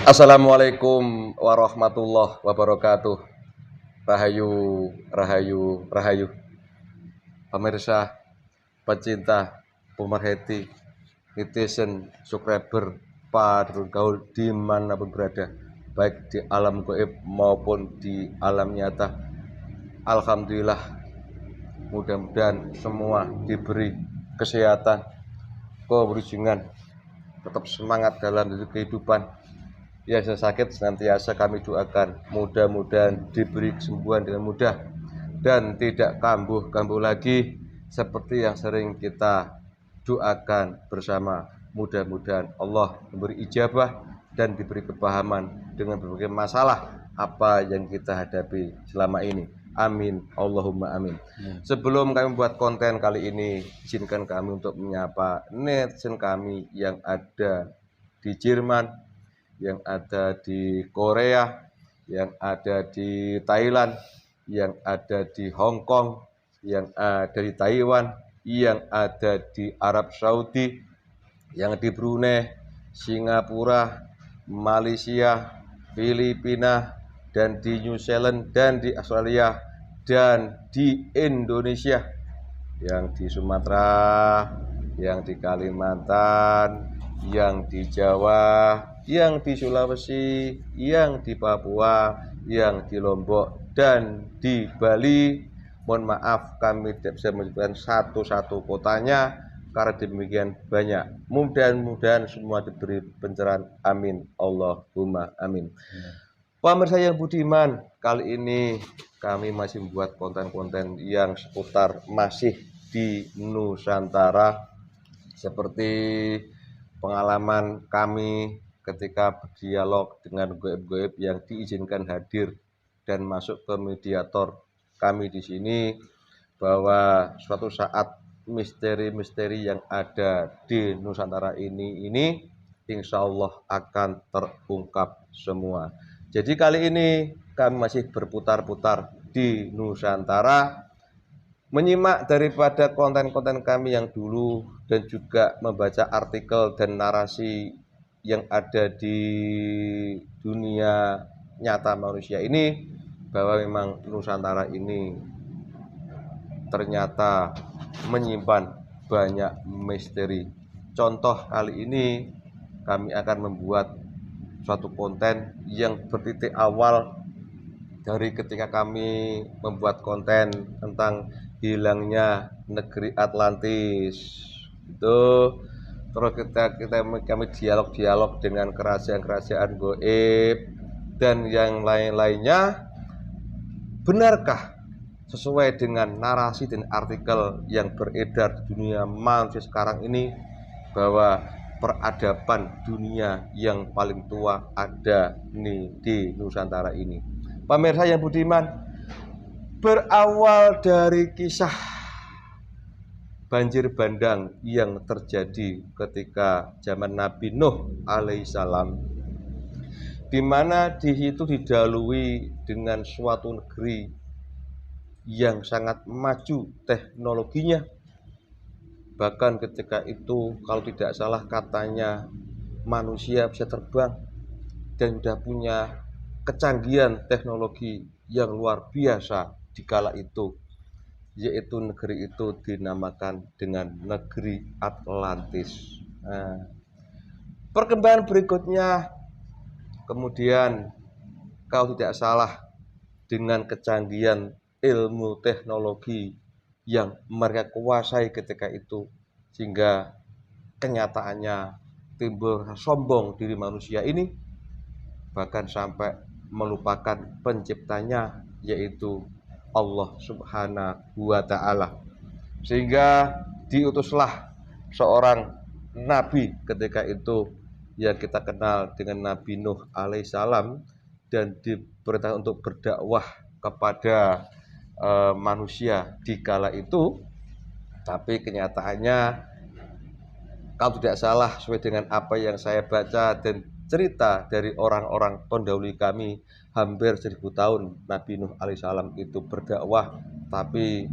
Assalamualaikum warahmatullahi wabarakatuh. Rahayu, rahayu, rahayu. Pemirsa, pecinta, pemerhati, netizen, subscriber, padrun gaul dimanapun berada, baik di alam gaib maupun di alam nyata. Alhamdulillah, mudah-mudahan semua diberi kesehatan, keberuntungan, tetap semangat dalam kehidupan. Ya, saya sakit senantiasa kami doakan mudah-mudahan diberi kesembuhan dengan mudah dan tidak kambuh-kambuh lagi seperti yang sering kita doakan bersama. Mudah-mudahan Allah memberi ijabah dan diberi kepahaman dengan berbagai masalah apa yang kita hadapi selama ini. Amin, Allahumma amin. Sebelum kami buat konten kali ini, izinkan kami untuk menyapa netizen kami yang ada di Jerman, yang ada di Korea, yang ada di Thailand, yang ada di Hong Kong, yang ada di Taiwan, yang ada di Arab Saudi, yang di Brunei, Singapura, Malaysia, Filipina, dan di New Zealand, dan di Australia, dan di Indonesia, yang di Sumatera, yang di Kalimantan, yang di Jawa, yang di Sulawesi, yang di Papua, yang di Lombok, dan di Bali. Mohon maaf kami tidak bisa menyebutkan satu-satu kotanya karena demikian banyak. Mudah-mudahan semua diberi pencerahan. Amin, Allahumma amin. Pemirsa yang budiman, kali ini kami masih membuat konten-konten yang seputar masih di Nusantara, seperti pengalaman kami ketika berdialog dengan goib-goib yang diizinkan hadir dan masuk ke mediator kami di sini, bahwa suatu saat misteri-misteri yang ada di Nusantara ini insya Allah akan terungkap semua. Jadi kali ini kami masih berputar-putar di Nusantara, menyimak daripada konten-konten kami yang dulu dan juga membaca artikel dan narasi yang ada di dunia nyata manusia ini, bahwa memang Nusantara ini ternyata menyimpan banyak misteri. Contoh kali ini kami akan membuat suatu konten yang bertitik awal dari ketika kami membuat konten tentang hilangnya negeri Atlantis itu. Terus kami dialog dengan kerajaan-kerajaan goib dan yang lain-lainnya. Benarkah sesuai dengan narasi dan artikel yang beredar di dunia manusia sekarang ini, bahwa peradaban dunia yang paling tua ada di Nusantara ini? Pemirsa yang budiman, berawal dari kisah banjir bandang yang terjadi ketika zaman Nabi Nuh alaihissalam, di mana di situ didahului dengan suatu negeri yang sangat maju teknologinya. Bahkan ketika itu kalau tidak salah katanya manusia bisa terbang dan sudah punya kecanggihan teknologi yang luar biasa di kala itu, yaitu negeri itu dinamakan dengan negeri Atlantis. Perkembangan berikutnya kemudian kalau tidak salah dengan kecanggihan ilmu teknologi yang mereka kuasai ketika itu, sehingga kenyataannya timbul sombong diri manusia ini, bahkan sampai melupakan penciptanya, yaitu Allah Subhanahu wa Ta'ala, sehingga diutuslah seorang nabi ketika itu yang kita kenal dengan Nabi Nuh alaihissalam, dan diperintah untuk berdakwah kepada manusia di kala itu. Tapi kenyataannya kalau tidak salah sesuai dengan apa yang saya baca dan cerita dari orang-orang pendahulu kami, hampir 1000 tahun Nabi Nuh alaihissalam itu berdakwah, tapi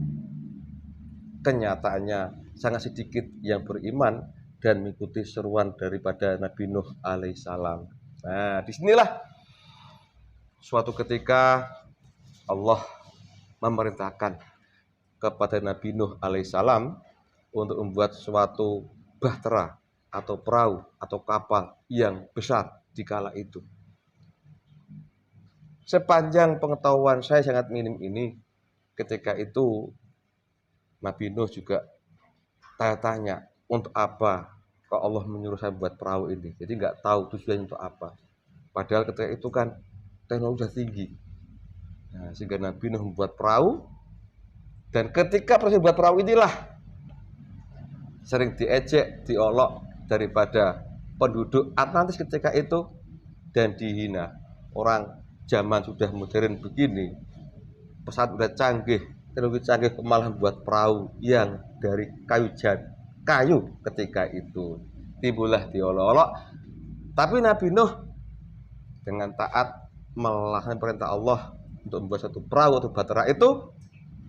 kenyataannya sangat sedikit yang beriman dan mengikuti seruan daripada Nabi Nuh alaihissalam. Nah, disinilah suatu ketika Allah memerintahkan kepada Nabi Nuh alaihissalam untuk membuat suatu bahtera atau perahu atau kapal yang besar di kala itu. Sepanjang pengetahuan saya sangat minim ini, ketika itu Nabi Nuh juga tanya-tanya untuk apa kok Allah menyuruh saya buat perahu ini. Jadi nggak tahu tujuannya untuk apa. Padahal ketika itu kan teknologi sudah tinggi. Nah, sehingga Nabi Nuh membuat perahu, dan ketika proses buat perahu inilah sering diejek, diolok daripada penduduk Atlantis ketika itu dan dihina. Orang zaman sudah modern begini, pesawat sudah canggih, teknologi canggih, malah membuat perahu yang dari kayu ketika itu. Timbullah diolok-olok. Tapi Nabi Nuh dengan taat melaksanakan perintah Allah untuk membuat satu perahu atau bahtera itu,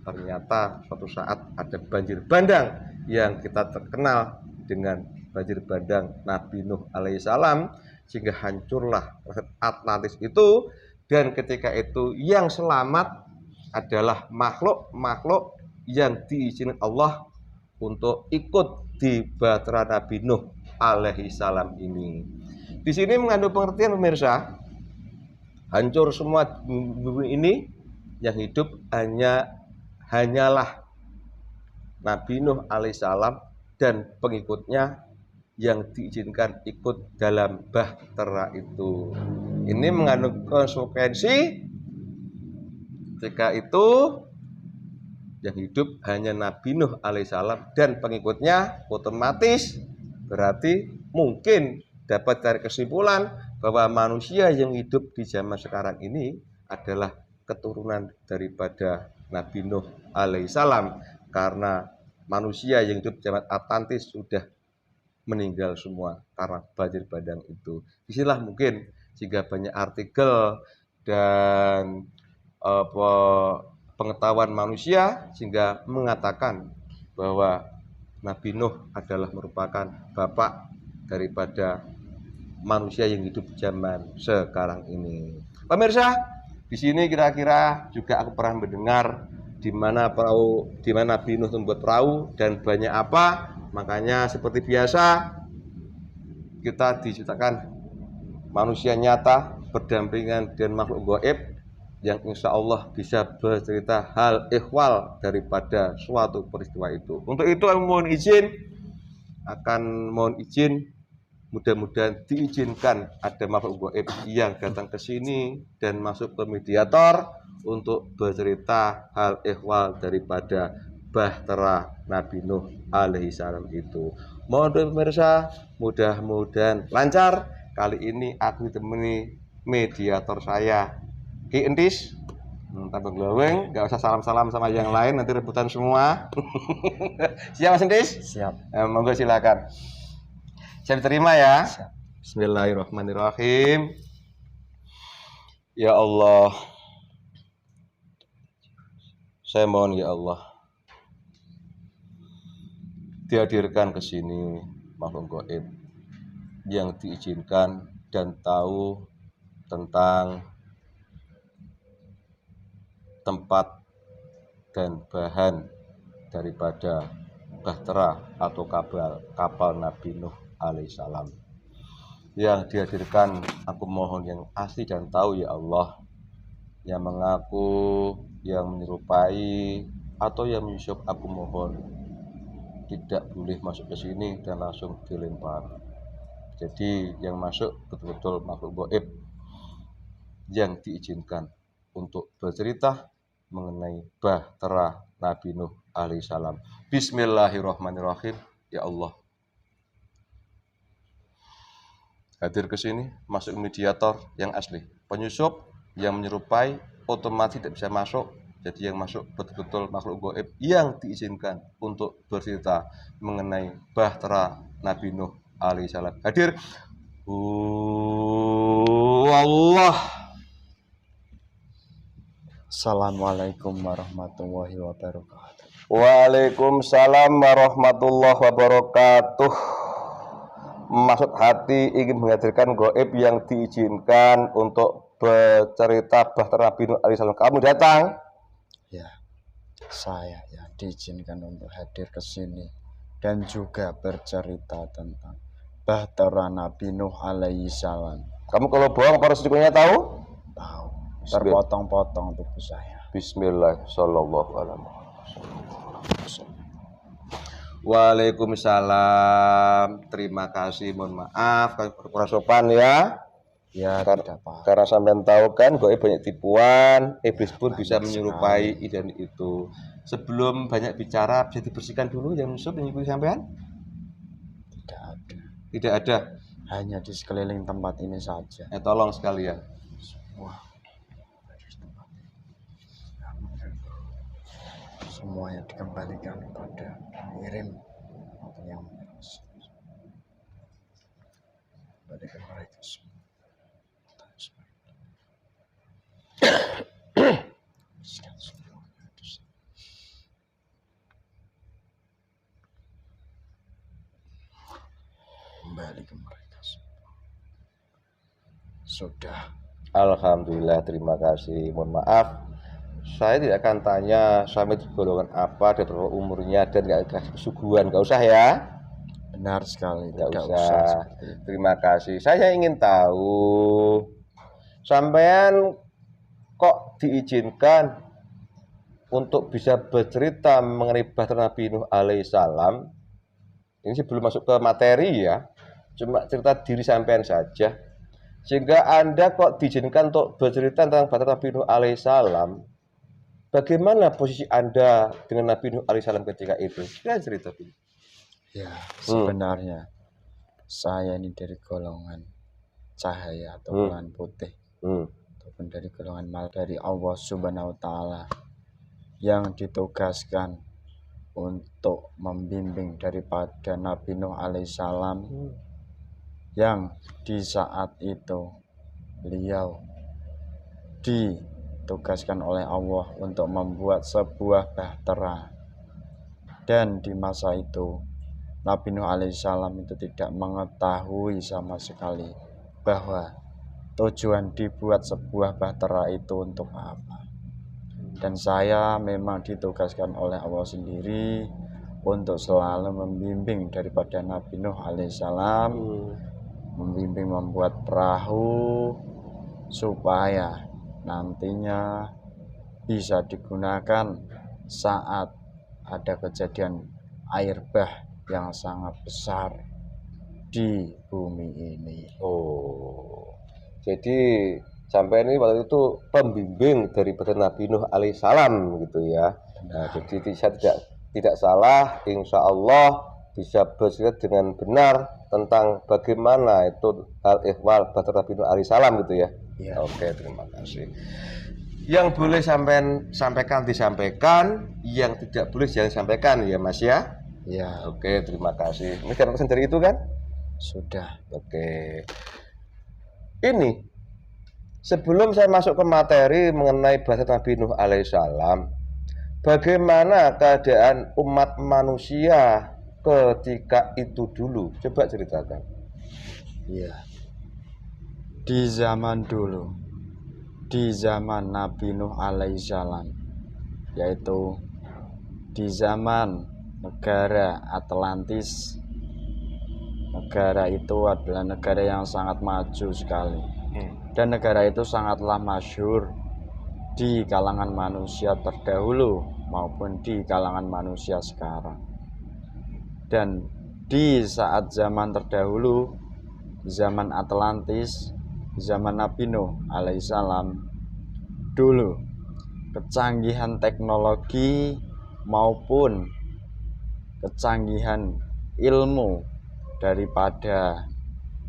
ternyata suatu saat ada banjir bandang yang kita terkenal dengan banjir bandang Nabi Nuh alaihissalam, sehingga hancurlah Atlantis itu. Dan ketika itu yang selamat adalah makhluk-makhluk yang diizinkan Allah untuk ikut di bahtera Nabi Nuh alaihissalam ini. Di sini mengandung pengertian pemirsa, hancur semua bumi ini, yang hidup hanyalah Nabi Nuh alaihissalam dan pengikutnya yang diizinkan ikut dalam bahtera itu. Ini mengandung konsekuensi ketika itu yang hidup hanya Nabi Nuh alaihissalam dan pengikutnya, otomatis berarti mungkin dapat dari kesimpulan bahwa manusia yang hidup di zaman sekarang ini adalah keturunan daripada Nabi Nuh alaihissalam, karena manusia yang hidup di zaman Atlantis sudah meninggal semua karena banjir bandang itu. Disinilah mungkin sehingga banyak artikel dan pengetahuan manusia sehingga mengatakan bahwa Nabi Nuh adalah merupakan bapak daripada manusia yang hidup zaman sekarang ini. Pemirsa, di sini kira-kira juga aku pernah mendengar di mana Nabi Nuh membuat perahu dan banyak apa. Makanya seperti biasa kita diciptakan manusia nyata berdampingan dengan makhluk gaib yang insya Allah bisa bercerita hal ihwal daripada suatu peristiwa itu. Untuk itu aku mohon izin mudah-mudahan diizinkan ada makhluk gaib yang datang ke sini dan masuk ke mediator untuk bercerita hal ihwal daripada bahtera Nabi Nuh alaihissalam itu. Mohon doa pemirsa, mudah-mudahan lancar. Kali ini aku ditemani mediator saya, Ki Entis. Tambah glowing, nggak usah salam-salam sama yang lain, nanti rebutan semua. Siap Mas Entis? Siap. Monggo silakan. Saya terima ya. Siap. Bismillahirrahmanirrahim. Ya Allah, saya mohon ya Allah, dihadirkan ke sini makhluk gaib yang diizinkan dan tahu tentang tempat dan bahan daripada bahtera atau kapal Nabi Nuh alaihissalam. Yang dihadirkan aku mohon yang asli dan tahu ya Allah, yang mengaku, yang menyerupai atau yang menyusup aku mohon tidak boleh masuk ke sini dan langsung dilempar. Jadi yang masuk betul-betul makhluk gaib yang diizinkan untuk bercerita mengenai bahtera Nabi Nuh alaihissalam. Bismillahirrahmanirrahim. Ya Allah, hadir ke sini masuk mediator yang asli. Penyusup yang menyerupai otomatis tidak bisa masuk. Jadi yang masuk betul-betul makhluk gaib yang diizinkan untuk bercerita mengenai bahtera Nabi Nuh alaihissalam. Hadir. Allah. Assalamualaikum warahmatullahi wabarakatuh. Waalaikumsalam warahmatullahi wabarakatuh. maksud hati ingin menghadirkan gaib yang diizinkan untuk bercerita Bahtera Nabi Nuh alaihissalam. Kamu datang? Ya, saya ya diizinkan untuk hadir ke sini dan juga bercerita tentang Bahtera Nabi Nuh alaihissalam. Kamu kalau bohong, para resikonya tahu? Tahu, terpotong-potong tubuh saya. Bismillah, sallallahu alaihi wasallam. Waalaikumsalam. Terima kasih, mohon maaf kurang sopan ya. Ya, tidak apa. Karena sampean tahu kan, gaib banyak tipuan, iblis pun bisa Banyak menyerupai ide itu. Sebelum banyak bicara, bisa dibersihkan dulu yang musuh yang ikut sampean? Tidak ada. Tidak ada. Hanya di sekeliling tempat ini saja. Tolong sekalian. Wah, semuanya dikembalikan kepada pengirim maupun yang kembalikan mereka semua. Kembali ke mereka semua. Sudah. Alhamdulillah, terima kasih. Mohon maaf, saya tidak akan tanya sampai di golongan apa dan berapa umurnya dan nggak kasih kesuguhan, nggak usah ya. Benar sekali, Nggak tidak usah. Terima kasih. Saya ingin tahu, sampean kok diizinkan untuk bisa bercerita mengenai Bahtera Nabi Nuh alaihissalam. Ini sebelum masuk ke materi ya, cuma cerita diri sampean saja. Sehingga Anda kok diizinkan untuk bercerita tentang Bahtera Nabi Nuh alaihissalam. Bagaimana posisi Anda dengan Nabi Nuh alaihissalam ketika itu? Kita cerita dulu. Ya, sebenarnya saya ini dari golongan cahaya atau golongan putih, ataupun dari golongan mal dari Allah Subhanahu wa Ta'ala yang ditugaskan untuk membimbing daripada Nabi Nuh alaihissalam, yang di saat itu beliau ditugaskan oleh Allah untuk membuat sebuah bahtera, dan di masa itu Nabi Nuh alaihissalam itu tidak mengetahui sama sekali bahwa tujuan dibuat sebuah bahtera itu untuk apa. Dan saya memang ditugaskan oleh Allah sendiri untuk selalu membimbing daripada Nabi Nuh alaihissalam, membimbing membuat perahu supaya nantinya bisa digunakan saat ada kejadian air bah yang sangat besar di bumi ini. Oh, jadi sampai ini waktu itu pembimbing dari Nabi Nuh alaihissalam gitu ya. Nah, jadi saya tidak salah, insya Allah bisa bercerita dengan benar tentang bagaimana itu al-ihwal Bahtera Nabi Nuh alaihissalam gitu ya. Ya. Oke, terima kasih. Yang boleh sampaikan disampaikan, yang tidak boleh jangan sampaikan ya Mas ya. Ya. Oke, terima kasih. Ini kan pesan dari itu kan? Sudah. Oke. Ini sebelum saya masuk ke materi mengenai Bahtera Nabi Nuh alaihissalam, bagaimana keadaan umat manusia ketika itu dulu? Coba ceritakan. Ya. Di zaman dulu, di zaman Nabi Nuh alaihissalam, yaitu di zaman negara Atlantis. Negara itu adalah negara yang sangat maju sekali, dan negara itu sangatlah masyhur di kalangan manusia terdahulu maupun di kalangan manusia sekarang. Dan di saat zaman terdahulu, zaman Atlantis, zaman Nabi Nuh alaihissalam dulu, kecanggihan teknologi maupun kecanggihan ilmu daripada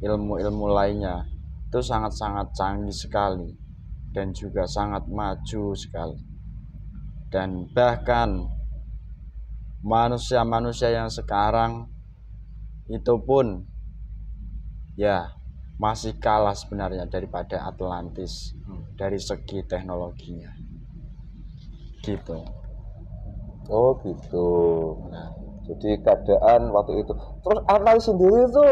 ilmu-ilmu lainnya itu sangat-sangat canggih sekali dan juga sangat maju sekali. Dan bahkan manusia-manusia yang sekarang itu pun ya masih kalah sebenarnya daripada Atlantis dari segi teknologinya gitu. Oh gitu. Nah, Jadi keadaan waktu itu. Terus Atlantis sendiri itu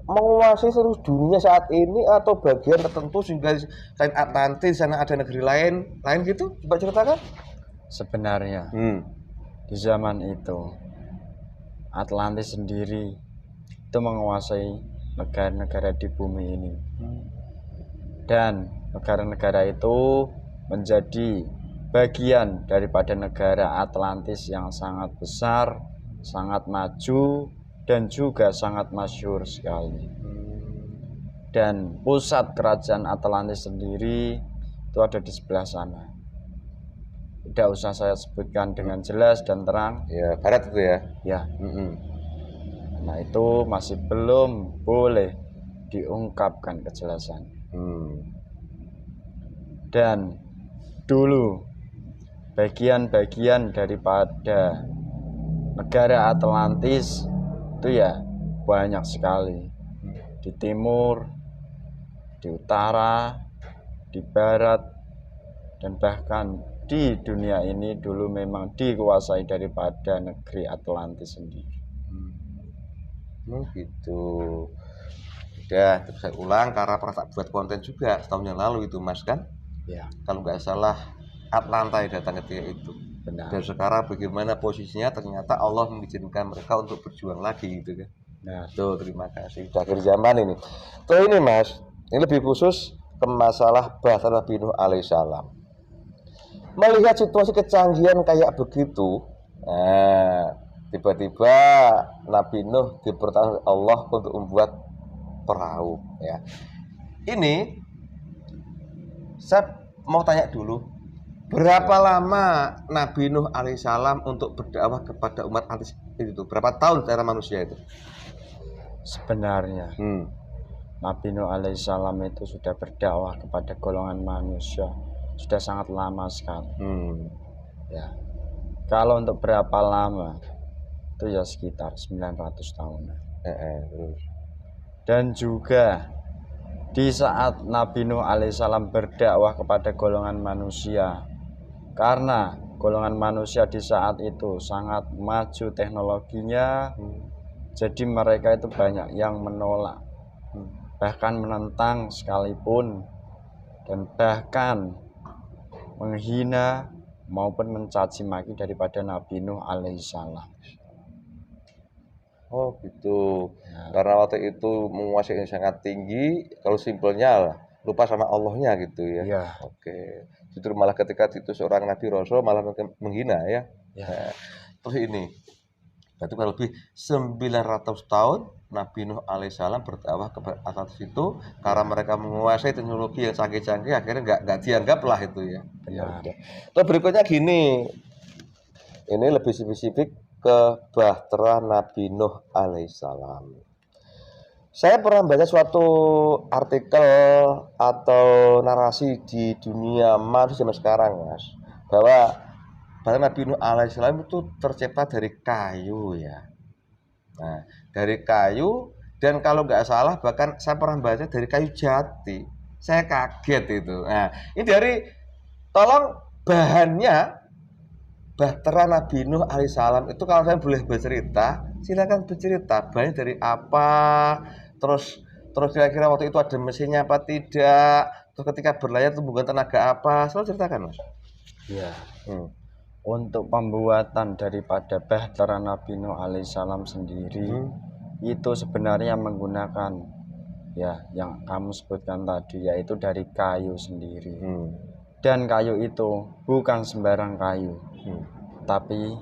menguasai seluruh dunia saat ini atau bagian tertentu sehingga selain Atlantis sana ada negeri lain gitu? Coba ceritakan. Sebenarnya Hmm. di zaman itu Atlantis sendiri itu menguasai negara-negara di bumi ini. Dan negara-negara itu menjadi bagian daripada negara Atlantis yang sangat besar, sangat maju, dan juga sangat masyhur sekali. Dan pusat kerajaan Atlantis sendiri itu ada di sebelah sana. Tidak usah saya sebutkan dengan jelas dan terang. Ya, barat itu ya. Ya, Mm-mm. nah itu masih belum boleh diungkapkan kejelasan. Dan dulu bagian-bagian daripada negara Atlantis itu ya banyak sekali. Di timur, di utara, di barat, dan bahkan di dunia ini dulu memang dikuasai daripada negeri Atlantis sendiri. Gitu. Udah, terus saya ulang karena pernah tak buat konten juga setahun yang lalu itu Mas kan. Ya, Kalau nggak salah Atlanta yang datang ketika itu. benar. Dan sekarang bagaimana posisinya, ternyata Allah mengizinkan mereka untuk berjuang lagi gitu kan. Nah, Tuh, terima kasih. Udah akhir zaman ini. Tuh ini Mas, ini lebih khusus ke masalah bahasa Nabi Nuh alaihissalam. Melihat situasi kecanggihan kayak begitu, nah, tiba-tiba Nabi Nuh diperintahkan Allah untuk membuat perahu ya. Ini saya mau tanya dulu, berapa lama Nabi Nuh alaihissalam untuk berdakwah kepada umat antis itu? Berapa tahun secara manusia itu? sebenarnya Nabi Nuh alaihissalam itu sudah berdakwah kepada golongan manusia sudah sangat lama sekali. Ya, kalau untuk berapa lama itu ya sekitar 900 tahunan. Terus. Dan juga di saat Nabi Nuh alaihissalam berdakwah kepada golongan manusia, karena golongan manusia di saat itu sangat maju teknologinya, jadi mereka itu banyak yang menolak, bahkan menentang sekalipun, dan bahkan menghina maupun mencaci maki daripada Nabi Nuh alaihissalam. Oh gitu. Ya, Karena waktu itu menguasai yang sangat tinggi, kalau simpelnya lah, lupa sama Allahnya gitu ya. ya, Oke. Justru malah ketika itu seorang Nabi Rasul malah menghina ya. ya. Nah, terus ini, berarti kurang lebih 900 tahun Nabi Nuh alaihissalam berdakwah kepada Atlantis itu karena mereka menguasai teknologi yang canggih-canggih, akhirnya nggak dianggap lah itu ya. Ya Benar. udah. Terus berikutnya gini, ini lebih spesifik ke bahtera Nabi Nuh alaihissalam. Saya pernah baca suatu artikel atau narasi di dunia manusia zaman sekarang, Mas, bahwa Nabi Nuh alaihissalam itu tercipta dari kayu ya. Nah, dari kayu, dan kalau nggak salah bahkan saya pernah baca dari kayu jati. Saya kaget itu. Nah, ini dari, tolong bahannya bahtera Nabi Nuh alaihissalam itu, kalau saya boleh bercerita, silakan bercerita. Bahannya dari apa? Terus kira-kira waktu itu ada mesinnya apa tidak? Terus ketika berlayar itu menggunakan tenaga apa? Selalu ceritakan, Mas. Ya. Untuk pembuatan daripada bahtera Nabi Nuh alaihissalam sendiri itu sebenarnya menggunakan ya yang kamu sebutkan tadi, yaitu dari kayu sendiri. Dan kayu itu bukan sembarang kayu, tapi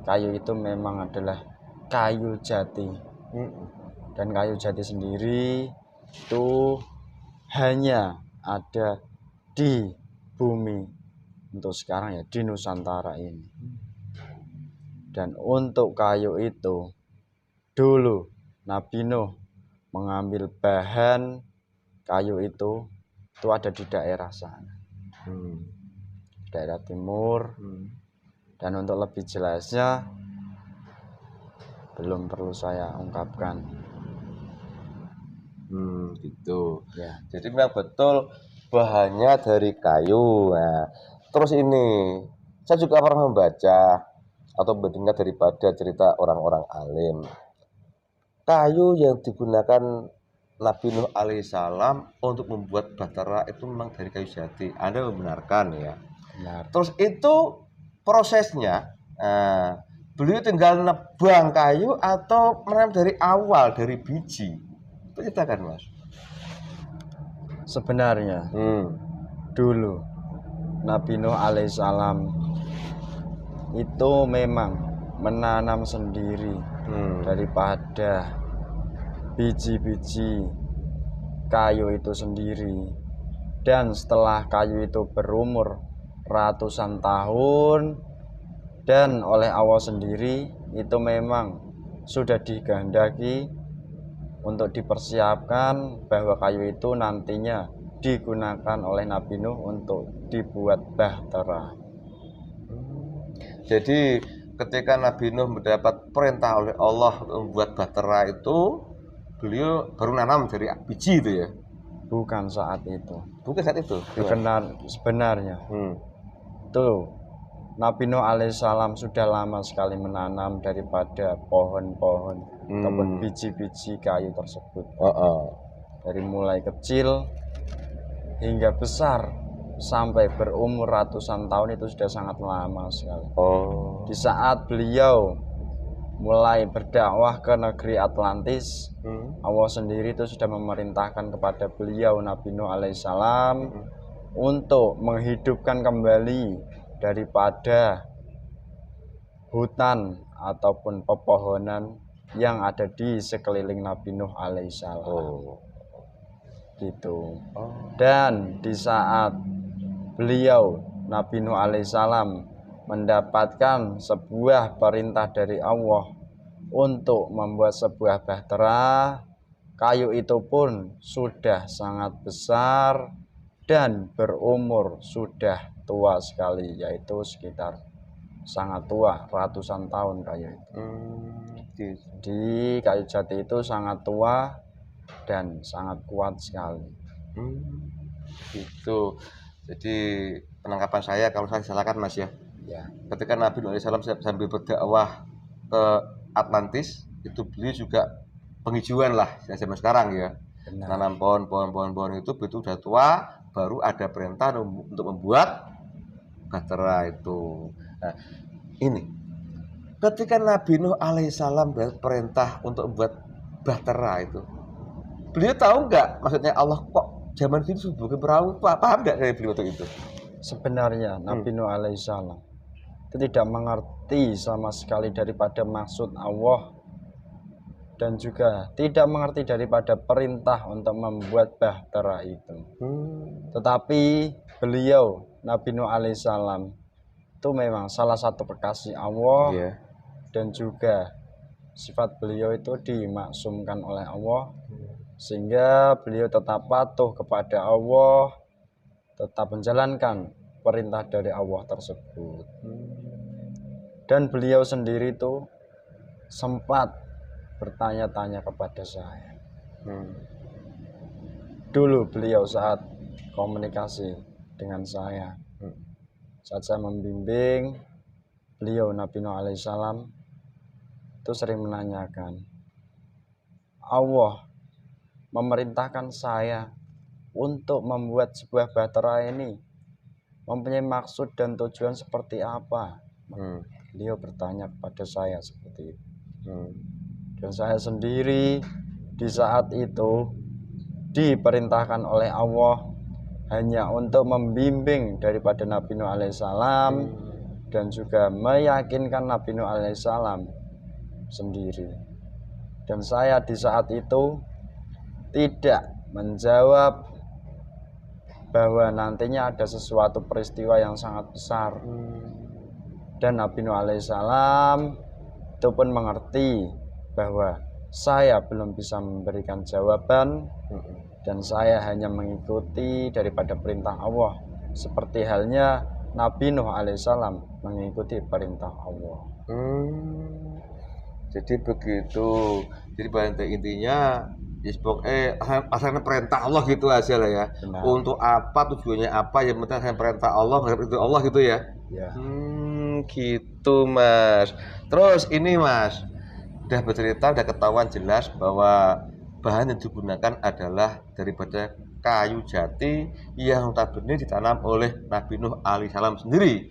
kayu itu memang adalah kayu jati. Dan kayu jati sendiri itu hanya ada di bumi untuk sekarang ya, di Nusantara ini. Dan untuk kayu itu dulu Nabi Nuh mengambil bahan kayu itu ada di daerah sana, daerah timur. Dan untuk lebih jelasnya belum perlu saya ungkapkan. Gitu. Ya, Jadi memang betul bahannya dari kayu. Nah, terus ini saya juga pernah membaca atau mendengar daripada cerita orang-orang alim. Kayu yang digunakan Nabi Nuh alaihissalam untuk membuat bahtera itu memang dari kayu jati. Anda membenarkan ya. Benar. Terus itu prosesnya, beliau tinggal nebang kayu atau menanam dari awal dari biji. Ceritakan Mas. Sebenarnya dulu Nabi Nuh alaihissalam itu memang menanam sendiri daripada biji-biji kayu itu sendiri. Dan setelah kayu itu berumur ratusan tahun dan oleh Allah sendiri itu memang sudah dikehendaki untuk dipersiapkan bahwa kayu itu nantinya digunakan oleh Nabi Nuh untuk dibuat bahtera. Jadi ketika Nabi Nuh mendapat perintah oleh Allah untuk membuat bahtera itu, beliau baru nanam dari biji itu ya? Bukan saat itu. Bukan saat itu? Sebenarnya tuh Nabi Nuh alaihissalam sudah lama sekali menanam daripada pohon-pohon ataupun biji-biji kayu tersebut. Dari mulai kecil hingga besar sampai berumur ratusan tahun itu sudah sangat lama sekali. Di saat beliau mulai berdakwah ke negeri Atlantis, Allah sendiri itu sudah memerintahkan kepada beliau Nabi Nuh alaihissalam untuk menghidupkan kembali daripada hutan ataupun pepohonan yang ada di sekeliling Nabi Nuh alaihissalam. Gitu. Dan di saat beliau Nabi Nuh alaihissalam mendapatkan sebuah perintah dari Allah untuk membuat sebuah bahtera, kayu itu pun sudah sangat besar dan berumur sudah tua sekali, yaitu sekitar sangat tua, ratusan tahun kayu itu. Jadi kayu jati itu sangat tua dan sangat kuat sekali. Gitu. Jadi penangkapan saya, kalau saya salahkan Mas ya. Ketika Nabi Nuh alaihissalam sambil berdakwah ke Atlantis, itu beliau juga penghijauan lah zaman sekarang ya. Nanam pohon itu begitu sudah tua, baru ada perintah untuk membuat bahtera itu. Nah, ini ketika Nabi Nuh alaihissalam perintah untuk membuat bahtera itu, beliau tahu nggak maksudnya Allah kok zaman itu bikin perahu? Paham nggak dari beliau waktu itu? Sebenarnya Nabi Nuh alaihissalam itu tidak mengerti sama sekali daripada maksud Allah dan juga tidak mengerti daripada perintah untuk membuat bahtera itu. Tetapi beliau Nabi Nuh alaihissalam itu memang salah satu kekasih Allah, dan juga sifat beliau itu dimaksumkan oleh Allah, sehingga beliau tetap patuh kepada Allah, tetap menjalankan perintah dari Allah tersebut. Dan beliau sendiri itu sempat bertanya-tanya kepada saya. Dulu beliau saat komunikasi dengan saya, saat saya membimbing beliau Nabi Nuh alaihissalam, itu sering menanyakan, Allah memerintahkan saya untuk membuat sebuah bahtera ini mempunyai maksud dan tujuan seperti apa? Beliau bertanya kepada saya seperti itu. Dan saya sendiri di saat itu diperintahkan oleh Allah hanya untuk membimbing daripada Nabi Nuh alaihissalam dan juga meyakinkan Nabi Nuh alaihissalam sendiri. Dan saya di saat itu tidak menjawab bahwa nantinya ada sesuatu peristiwa yang sangat besar. Dan Nabi Nuh alaihissalam itu pun mengerti bahwa saya belum bisa memberikan jawaban dan saya hanya mengikuti daripada perintah Allah, seperti halnya Nabi Nuh alaihissalam mengikuti perintah Allah. Jadi begitu. Jadi pada intinya asalnya perintah Allah gitu aja lah ya. Untuk apa, tujuannya apa, yang penting perintah Allah, itu Allah gitu ya. gitu Mas. Terus ini Mas, udah bercerita, udah ketahuan jelas bahwa bahan yang digunakan adalah daripada kayu jati yang notabene ditanam oleh Nabi Nuh alaihissalam sendiri.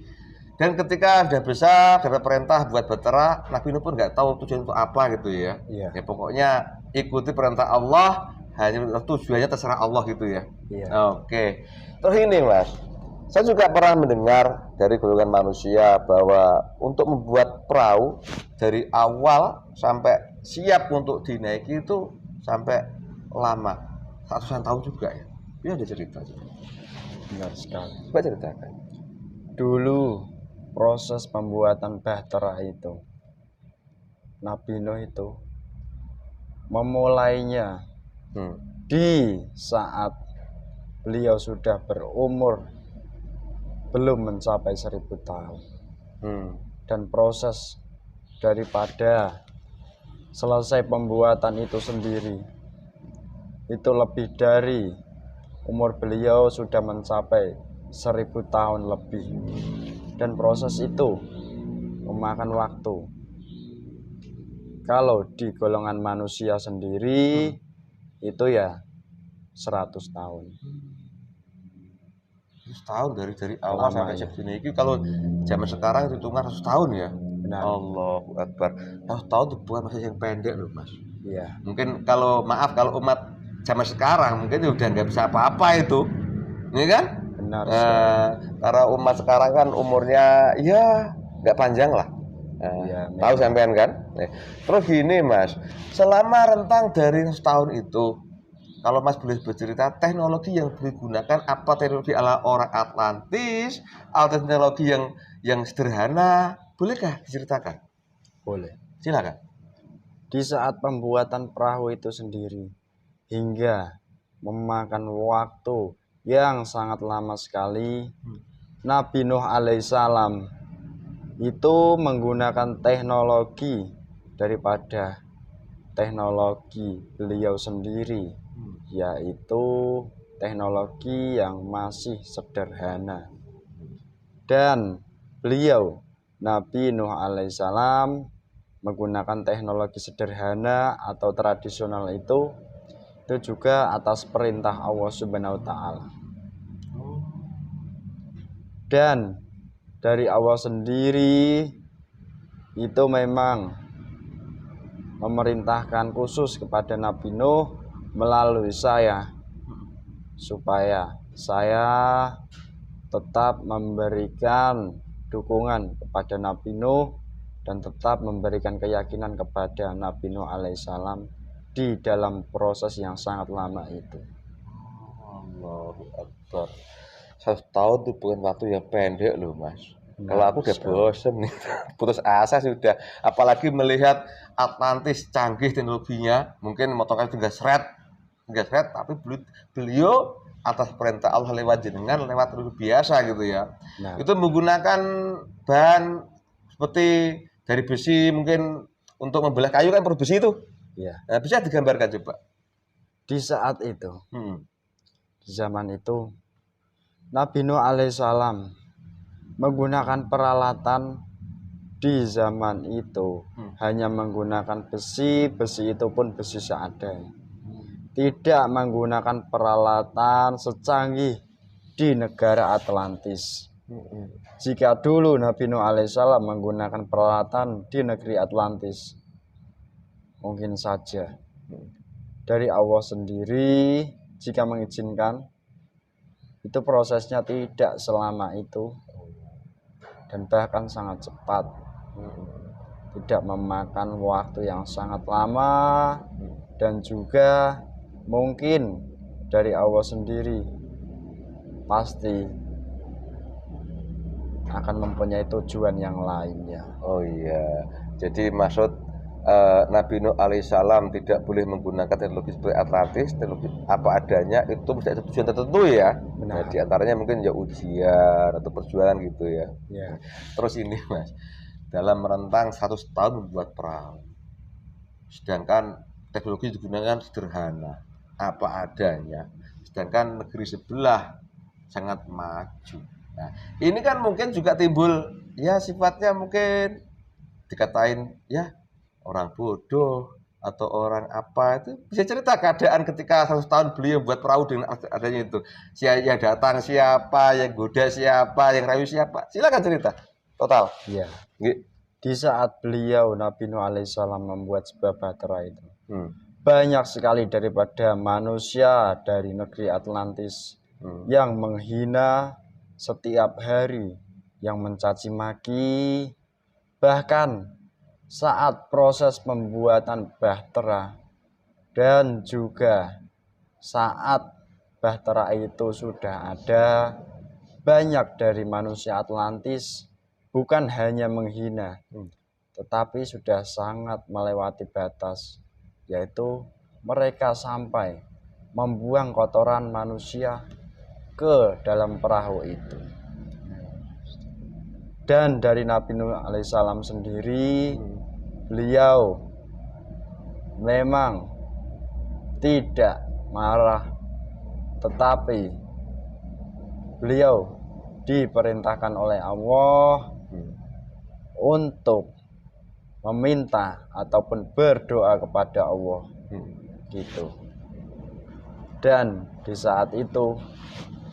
Dan ketika sudah besar, dapat perintah buat berternak, Nabi Nuh pun nggak tahu tujuan untuk apa gitu ya. Iya. Ya pokoknya ikuti perintah Allah, hanya tujuannya terserah Allah gitu ya. Iya. Oke. Terus ini Mas, saya juga pernah mendengar dari golongan manusia bahwa untuk membuat perahu dari awal sampai siap untuk dinaiki itu sampai lama, ratusan tahun juga ya. Ini ada cerita. Benar sekali. Coba ceritakan. Dulu proses pembuatan bahtera itu, Nabi Nuh itu memulainya di saat beliau sudah berumur belum mencapai 1000 tahun. Dan proses daripada selesai pembuatan itu sendiri itu lebih dari umur beliau sudah mencapai 1000 tahun lebih. Dan proses itu memakan waktu. Kalau di golongan manusia sendiri itu ya 100 tahun. 100 tahun dari awal Lama, sampai ya. segini. Ini kalau zaman sekarang hitungan 100 tahun ya. Benar. Allahu Akbar. 100 tahun itu bukan masa yang pendek loh Mas. Iya. Mungkin kalau umat zaman sekarang mungkin udah nggak bisa apa-apa itu, ini kan? Benar. Karena umat sekarang kan umurnya ya nggak panjang lah. Ya, tahu sampean kan? Terus gini Mas, selama rentang dari 100 tahun itu, kalau Mas boleh bercerita teknologi yang digunakan apa, teknologi ala orang Atlantis atau teknologi yang sederhana, bolehkah diceritakan? Boleh. Silakan. Di saat pembuatan perahu itu sendiri hingga memakan waktu yang sangat lama sekali, Nabi Nuh alaihissalam itu menggunakan teknologi daripada teknologi beliau sendiri, yaitu teknologi yang masih sederhana. Dan beliau Nabi Nuh alaihissalam menggunakan teknologi sederhana atau tradisional itu juga atas perintah Allah Subhanahu wa Ta'ala. Dan dari Allah sendiri itu memang memerintahkan khusus kepada Nabi Nuh melalui saya, supaya saya tetap memberikan dukungan kepada Nabi Nuh dan tetap memberikan keyakinan kepada Nabi Nuh alaihissalam di dalam proses yang sangat lama itu. Allahu Akbar. 100 tahun itu bukan waktu yang pendek loh Mas. Kalau aku udah bosen nih, putus asa sudah. Apalagi melihat Atlantis canggih teknologinya, mungkin motornya tinggal seret, tapi beliau atas perintah Allah lewat jenengan, lewat luar biasa gitu ya. Itu menggunakan bahan seperti dari besi, mungkin untuk membelah kayu kan perlu besi itu. Ya. Nah, bisa digambarkan coba. Di saat itu, di zaman itu, Nabi Nuh alaihissalam menggunakan peralatan di zaman itu hanya menggunakan besi itu pun besi seadanya. Tidak menggunakan peralatan secanggih di negara Atlantis. Jika dulu Nabi Nuh alaihissalam menggunakan peralatan di negeri Atlantis, mungkin saja dari Allah sendiri jika mengizinkan, itu prosesnya tidak selama itu dan bahkan sangat cepat, tidak memakan waktu yang sangat lama, dan juga mungkin dari Allah sendiri pasti akan mempunyai tujuan yang lainnya. Oh iya, jadi maksud Nabi Nuh alaihissalam tidak boleh menggunakan teknologi seperti Atlantis, teknologi apa adanya, itu mesti ada tujuan tertentu ya. Nah, di antaranya mungkin ya ujian atau perjuangan gitu ya. Terus ini Mas, dalam rentang 100 tahun membuat perahu, sedangkan teknologi digunakan sederhana, apa adanya, sedangkan negeri sebelah sangat maju. Nah, ini kan mungkin juga timbul ya sifatnya mungkin dikatain ya orang bodoh atau orang apa itu bisa cerita keadaan ketika 100 tahun beliau buat perahu dengan adanya itu. Siapa yang datang siapa, yang goda siapa, yang rayu siapa. Silakan cerita. Total. Ya, Nggih. di saat beliau Nabi Nuh alaihissalam membuat sebuah bahtera itu, Hmm. banyak sekali daripada manusia dari negeri Atlantis yang menghina setiap hari, yang mencaci maki, bahkan saat proses pembuatan bahtera dan juga saat bahtera itu sudah ada, banyak dari manusia Atlantis bukan hanya menghina, tetapi sudah sangat melewati batas, yaitu mereka sampai membuang kotoran manusia ke dalam perahu itu. Dan dari Nabi Nuh alaihissalam sendiri, beliau memang tidak marah, tetapi beliau diperintahkan oleh Allah untuk meminta ataupun berdoa kepada Allah gitu. Dan di saat itu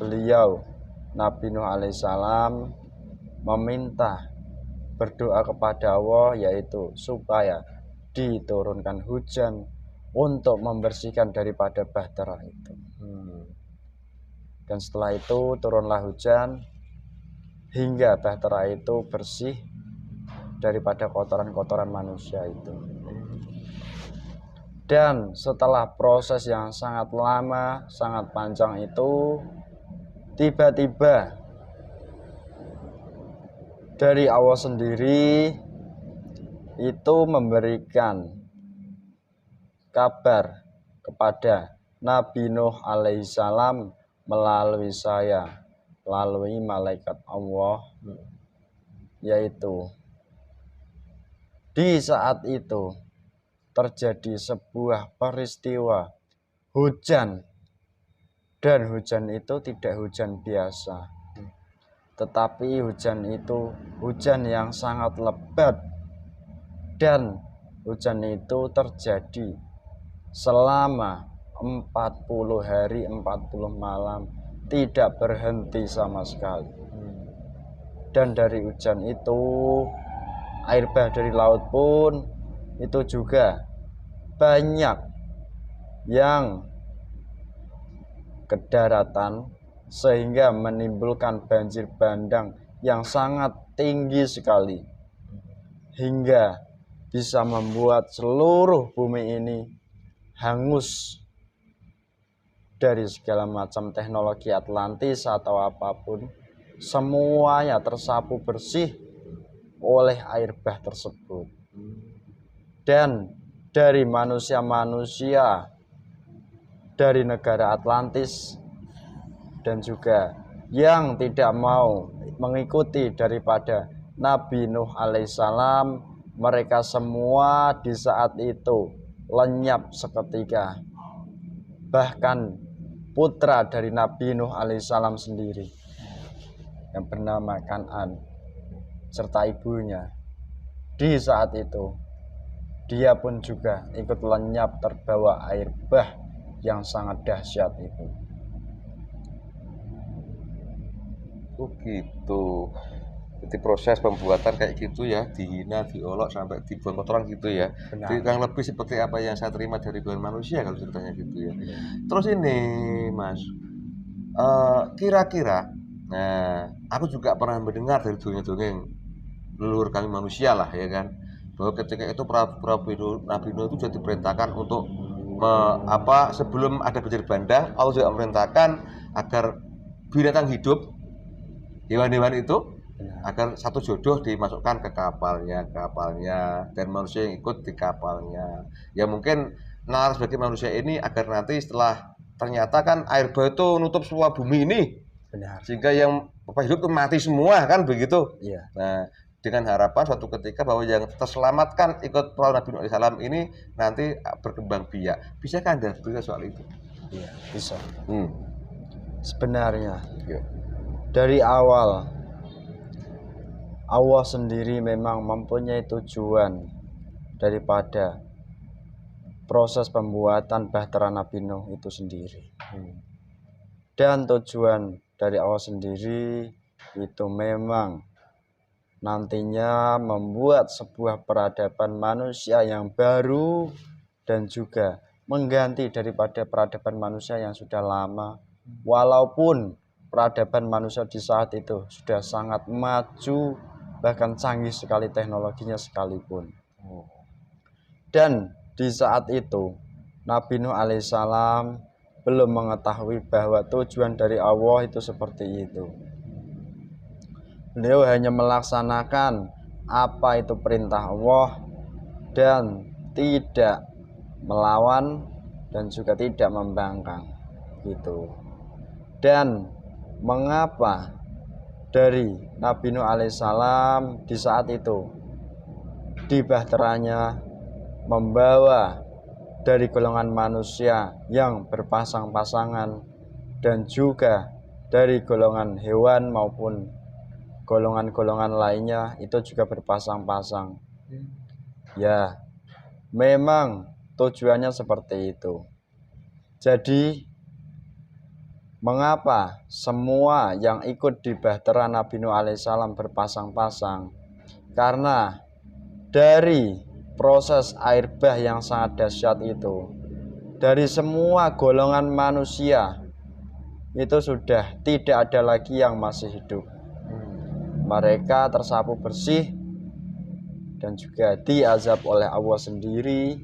beliau Nabi Nuh alaihissalam meminta berdoa kepada Allah, yaitu supaya diturunkan hujan untuk membersihkan daripada bahtera itu. Dan setelah itu turunlah hujan hingga bahtera itu bersih daripada kotoran-kotoran manusia itu. Dan setelah proses yang sangat lama, sangat panjang itu, tiba-tiba dari Allah sendiri itu memberikan kabar kepada Nabi Nuh alaihissalam melalui saya, melalui malaikat Allah, yaitu di saat itu terjadi sebuah peristiwa hujan, dan hujan itu tidak hujan biasa, tetapi hujan itu hujan yang sangat lebat, dan hujan itu terjadi selama 40 hari 40 malam tidak berhenti sama sekali. Dan dari hujan itu air bah dari laut pun itu juga banyak yang ke daratan, sehingga menimbulkan banjir bandang yang sangat tinggi sekali, hingga bisa membuat seluruh bumi ini hangus dari segala macam teknologi Atlantis atau apapun. Semuanya tersapu bersih oleh air bah tersebut. Dan dari manusia-manusia dari negara Atlantis dan juga yang tidak mau mengikuti daripada Nabi Nuh alaihissalam, mereka semua di saat itu lenyap seketika. Bahkan putra dari Nabi Nuh alaihissalam sendiri yang bernama Kan'an serta ibunya, di saat itu dia pun juga ikut lenyap terbawa air bah yang sangat dahsyat itu. Oh gitu. Jadi proses pembuatan kayak gitu ya, dihina, diolok sampai dibuang kotoran gitu ya. Benar. Jadi kurang lebih seperti apa yang saya terima dari Tuhan manusia kalau ceritanya gitu ya. Terus ini Mas, kira-kira, nah aku juga pernah mendengar dari dongeng-dongeng leluhur kami manusia lah ya kan, bahwa ketika itu Nabi Nuh itu sudah diperintahkan untuk sebelum ada banjir bandang, Allah juga memerintahkan agar binatang hidup, hewan-hewan itu, agar satu jodoh dimasukkan ke kapalnya, dan manusia yang ikut di kapalnya. Ya mungkin nalar sebagai manusia ini agar nanti setelah ternyata kan air bah itu nutup semua bumi ini. Benar. Sehingga yang hidup itu mati semua kan begitu. Iya. Nah, dengan harapan suatu ketika bahwa yang terselamatkan ikut perahu Nabi Nuh alaihissalam ini nanti berkembang biak. Bisakah Anda bercerita soal itu? Iya, bisa. Hmm. Sebenarnya Ya. dari awal Allah sendiri memang mempunyai tujuan daripada proses pembuatan Bahtera Nabi Nuh itu sendiri. Dan tujuan dari Allah sendiri itu memang nantinya membuat sebuah peradaban manusia yang baru dan juga mengganti daripada peradaban manusia yang sudah lama. Walaupun peradaban manusia di saat itu sudah sangat maju, bahkan canggih sekali teknologinya sekalipun. Dan di saat itu Nabi Nuh alaihissalam belum mengetahui bahwa tujuan dari Allah itu seperti itu. Beliau hanya melaksanakan apa itu perintah Allah dan tidak melawan dan juga tidak membangkang gitu. Dan mengapa dari Nabi Nuh alaihissalam di saat itu di bahteranya membawa dari golongan manusia yang berpasang-pasangan dan juga dari golongan hewan maupun golongan-golongan lainnya itu juga berpasang-pasang. Ya, memang tujuannya seperti itu. Jadi mengapa semua yang ikut di bahtera Nabi Nuh alaihissalam berpasang-pasang? Karena dari proses air bah yang sangat dahsyat itu, dari semua golongan manusia itu sudah tidak ada lagi yang masih hidup. Mereka tersapu bersih dan juga diazab oleh Allah sendiri.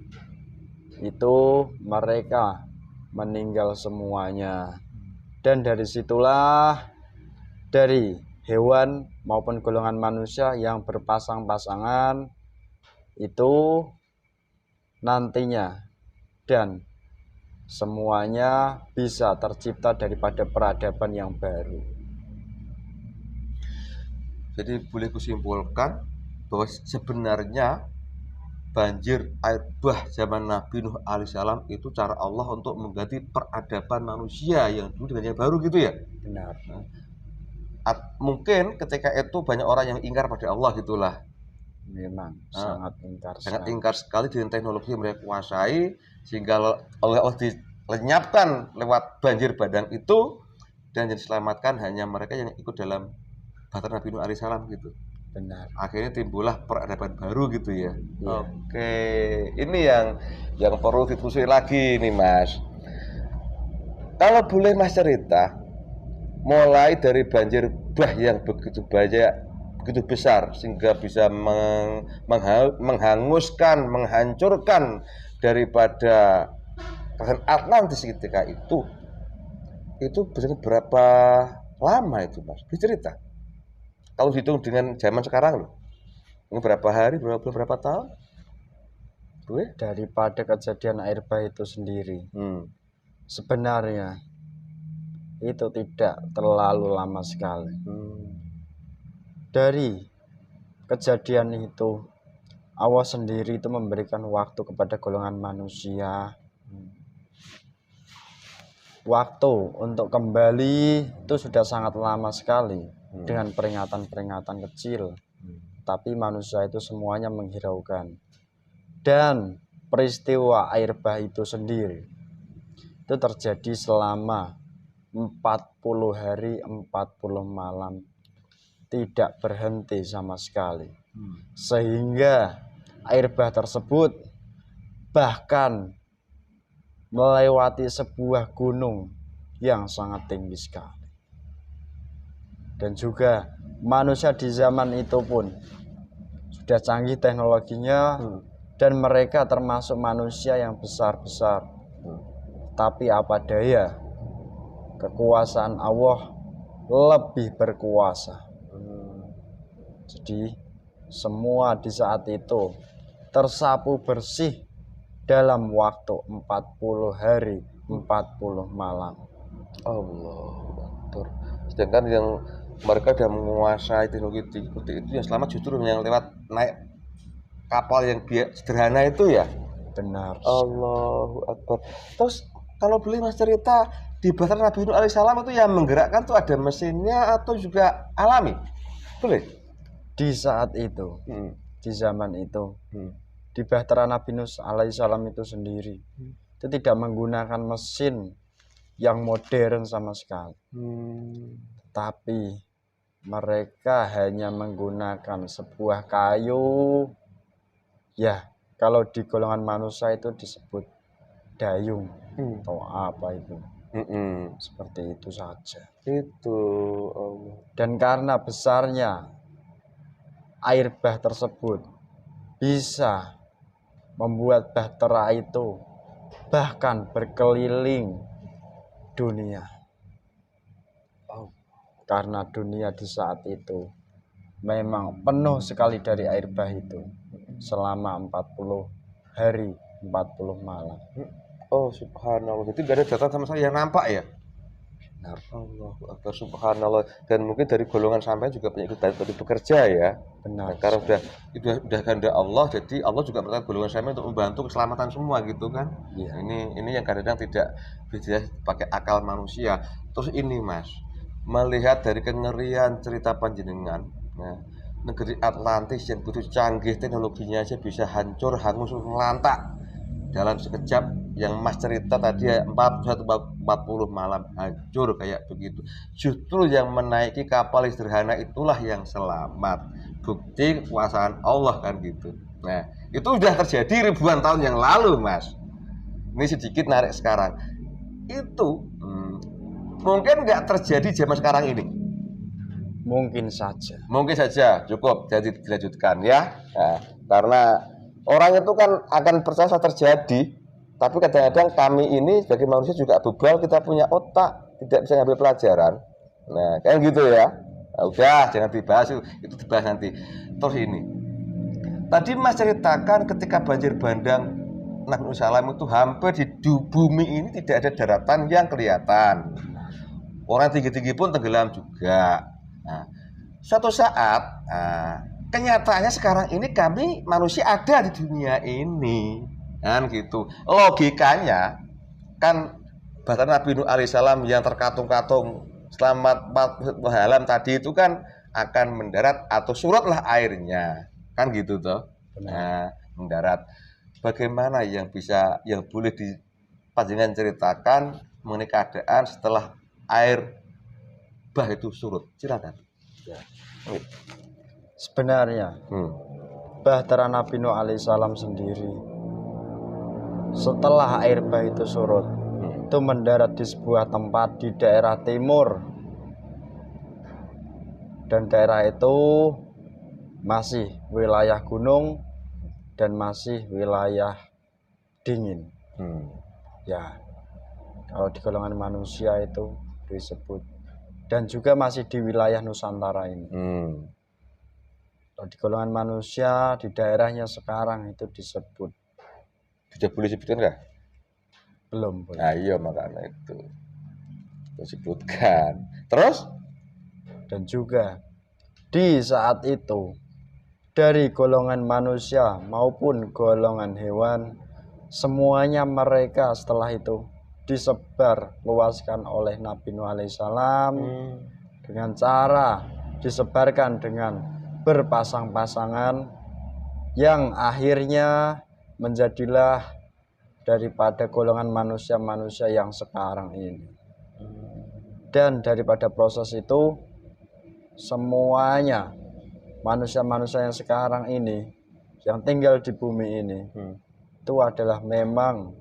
Itu mereka meninggal semuanya. Dan dari situlah dari hewan maupun golongan manusia yang berpasang-pasangan itu nantinya dan semuanya bisa tercipta daripada peradaban yang baru. Jadi boleh kusimpulkan bahwa sebenarnya banjir air bah zaman Nabi Nuh alaihissalam itu cara Allah untuk mengganti peradaban manusia yang dulu dengan yang baru gitu ya. Benar. Mungkin ketika itu banyak orang yang ingkar pada Allah gitulah. Memang sangat sangat ingkar sekali dengan teknologi yang mereka kuasai, sehingga oleh Allah dilenyapkan lewat banjir bandang itu, dan yang diselamatkan hanya mereka yang ikut dalam bahtera Nabi Nuh alaihissalam gitu. Benar. Akhirnya timbullah peradaban baru gitu ya. Iya. Oke, ini yang perlu ditelusuri lagi nih Mas. Kalau boleh Mas cerita, mulai dari banjir bah yang begitu banyak, begitu besar sehingga bisa menghanguskan, menghancurkan daripada kawasan Atlantis ketika itu berapa lama itu Mas? Bisa cerita? Kalau dihitung dengan zaman sekarang loh, ini berapa hari, berapa bulan, berapa tahun? Daripada kejadian air bah itu sendiri, sebenarnya itu tidak terlalu lama sekali. Dari kejadian itu Allah sendiri itu memberikan waktu kepada golongan manusia, waktu untuk kembali itu sudah sangat lama sekali. Dengan peringatan-peringatan kecil, tapi manusia itu semuanya menghiraukan. Dan peristiwa air bah itu sendiri itu terjadi selama 40 hari 40 malam, tidak berhenti sama sekali. Sehingga air bah tersebut bahkan melewati sebuah gunung yang sangat tinggi sekali. Dan juga manusia di zaman itu pun sudah canggih teknologinya, dan mereka termasuk manusia yang besar-besar. Tapi apa daya, kekuasaan Allah lebih berkuasa. Jadi semua di saat itu tersapu bersih dalam waktu 40 hari 40 malam. Allahu Akbar. Sedangkan yang mereka sudah menguasai teknologi itu yang selamat justru yang lewat naik kapal yang sederhana itu ya. Benar. Allahu Akbar. Terus kalau boleh Mas cerita, di Bahtera Nabi Nuh alaihissalam itu yang menggerakkan tuh ada mesinnya atau juga alami? Boleh? Di saat itu, Hmm. di zaman itu, Hmm. di Bahtera Nabi Nuh alaihissalam itu sendiri, itu tidak menggunakan mesin yang modern sama sekali. Tapi mereka hanya menggunakan sebuah kayu, ya kalau di golongan manusia itu disebut dayung atau apa itu, seperti itu saja. Itu Dan karena besarnya air bah tersebut bisa membuat bahtera itu bahkan berkeliling dunia. Karena dunia di saat itu memang penuh sekali dari air bah itu selama 40 hari 40 malam. Oh subhanallah, itu gak ada data sama sekali yang nampak ya? Benar. Allahu Akbar, subhanallah. Dan mungkin dari golongan sampai juga punya ikut bantu bekerja ya. Benar. Nah, karena udah kehendak Allah, jadi Allah juga berkat golongan sampai untuk membantu keselamatan semua gitu kan. Iya. Ini yang kadang-kadang tidak bisa pakai akal manusia. Terus ini Mas, melihat dari kengerian cerita panjenengan, nah, negeri Atlantis yang begitu canggih teknologinya aja bisa hancur, hangus, melantak dalam sekejap. Yang Mas cerita tadi 40 malam hancur kayak begitu. Justru yang menaiki kapal sederhana itulah yang selamat. Bukti kekuasaan Allah kan gitu. Nah, itu sudah terjadi ribuan tahun yang lalu, Mas. Ini sedikit narik sekarang. Itu mungkin nggak terjadi zaman sekarang ini. Mungkin saja. Mungkin saja, cukup. Jadi dilanjutkan ya. Nah, karena orang itu kan akan percaya terjadi. Tapi kadang-kadang kami ini sebagai manusia juga bebal, kita punya otak, tidak bisa ngambil pelajaran. Nah, kayak gitu ya. Nah, udah, jangan dibahas itu dibahas nanti. Terus ini, tadi Mas ceritakan ketika banjir bandang Nabi Nuh salam itu hampir di bumi ini tidak ada daratan yang kelihatan. Orang tinggi-tinggi pun tenggelam juga. Nah, suatu saat, kenyataannya sekarang ini kami manusia ada di dunia ini. Kan gitu. Logikanya kan Bahtera Nabi Nuh alaihissalam yang terkatung-katung selamat halam tadi itu kan akan mendarat atau surutlah airnya. Kan gitu toh. Nah, mendarat. Bagaimana yang boleh dipanjenengan ceritakan mengenai keadaan setelah air bah itu surut? Silakan. Ya. Sebenarnya Bahtera Nabi Nuh alaihissalam sendiri setelah air bah itu surut, itu mendarat di sebuah tempat di daerah timur, dan daerah itu masih wilayah gunung dan masih wilayah dingin. Ya, kalau di golongan manusia itu disebut, dan juga masih di wilayah Nusantara ini. Kalau di golongan manusia di daerahnya sekarang itu disebut. Sudah boleh sebutkan nggak? Belum boleh. Nah, iya makanya itu disebutkan. Terus? Dan juga di saat itu dari golongan manusia maupun golongan hewan, semuanya mereka setelah itu disebar luaskan oleh Nabi Nuh alaihissalam dengan cara disebarkan dengan berpasang-pasangan yang akhirnya menjadilah daripada golongan manusia-manusia yang sekarang ini. Dan daripada proses itu semuanya manusia-manusia yang sekarang ini yang tinggal di bumi ini itu adalah memang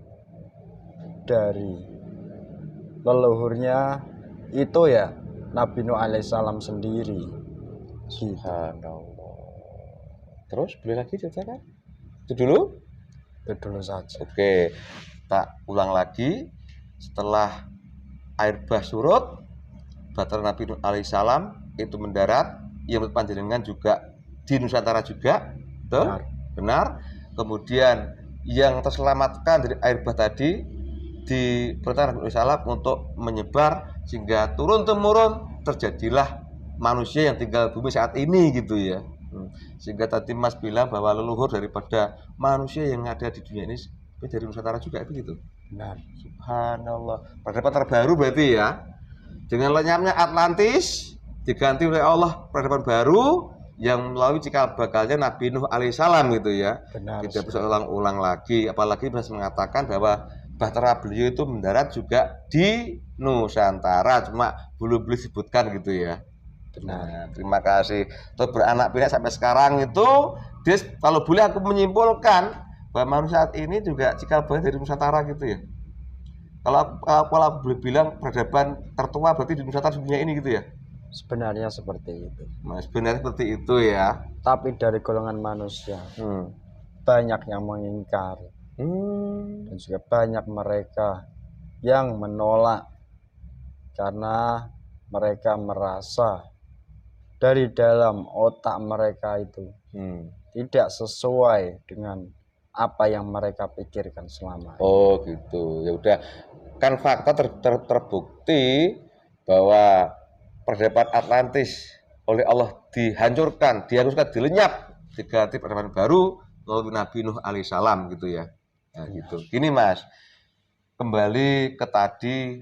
dari leluhurnya itu ya Nabi Nuh alaihissalam sendiri. Subhanallah. Terus boleh lagi ceritakan? Itu dulu? Itu dulu saja. Oke, tak ulang lagi. Setelah air bah surut, Bahtera Nabi Nuh alaihissalam itu mendarat. Yang menurut panjenengan juga di Nusantara juga, benar. Kemudian yang terselamatkan dari air bah tadi di Bahtera Nabi Nuh alaihissalam untuk menyebar sehingga turun temurun terjadilah manusia yang tinggal bumi saat ini gitu ya. Sehingga tadi Mas bilang bahwa leluhur daripada manusia yang ada di dunia ini dari Nusantara juga itu gitu. Benar. Subhanallah. Peradaban terbaru berarti ya. Dengan lenyapnya Atlantis diganti oleh Allah peradaban baru yang melalui cikal bakalnya Nabi Nuh alaihissalam gitu ya. Benar. Tidak bisa ulang-ulang lagi. Apalagi bisa mengatakan bahwa bahtera beliau itu mendarat juga di Nusantara, cuma belum disebutkan gitu ya. Benar. Nah, terima kasih. Terus beranak pinak sampai sekarang itu, Des, kalau boleh aku menyimpulkan bahwa manusia saat ini juga cikal bakal dari Nusantara gitu ya. Kalau aku boleh bilang peradaban tertua berarti di Nusantara dunia ini gitu ya. Sebenarnya seperti itu. Nah, sebenarnya seperti itu ya. Tapi dari golongan manusia banyak yang mengingkari dan juga banyak mereka yang menolak karena mereka merasa dari dalam otak mereka itu tidak sesuai dengan apa yang mereka pikirkan selama ini. Oh gitu. Ya udah, kan fakta terbukti bahwa peradaban Atlantis oleh Allah dihancurkan, dihanguskan, dilenyap, diganti peradaban baru melalui Nabi Nuh alaihissalam gitu ya. Nah gitu. Gini Mas, kembali ke tadi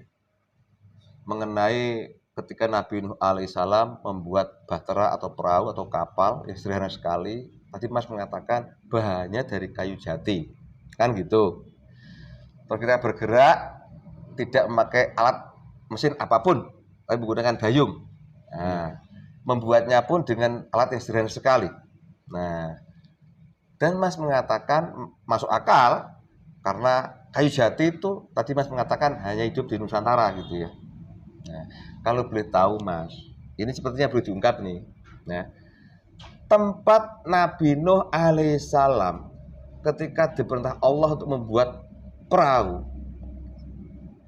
mengenai ketika Nabi Nuh alaihissalam membuat bahtera atau perahu atau kapal yang sederhana sekali. Tadi Mas mengatakan bahannya dari kayu jati, kan gitu. Kalau kita bergerak tidak memakai alat mesin apapun, tapi menggunakan dayung. Nah, membuatnya pun dengan alat yang sederhana sekali. Nah, dan Mas mengatakan masuk akal karena kayu jati itu tadi Mas mengatakan hanya hidup di Nusantara gitu ya. Nah, kalau boleh tahu Mas, ini sepertinya perlu diungkap nih. Nah, tempat Nabi Nuh alaihissalam ketika diperintah Allah untuk membuat perahu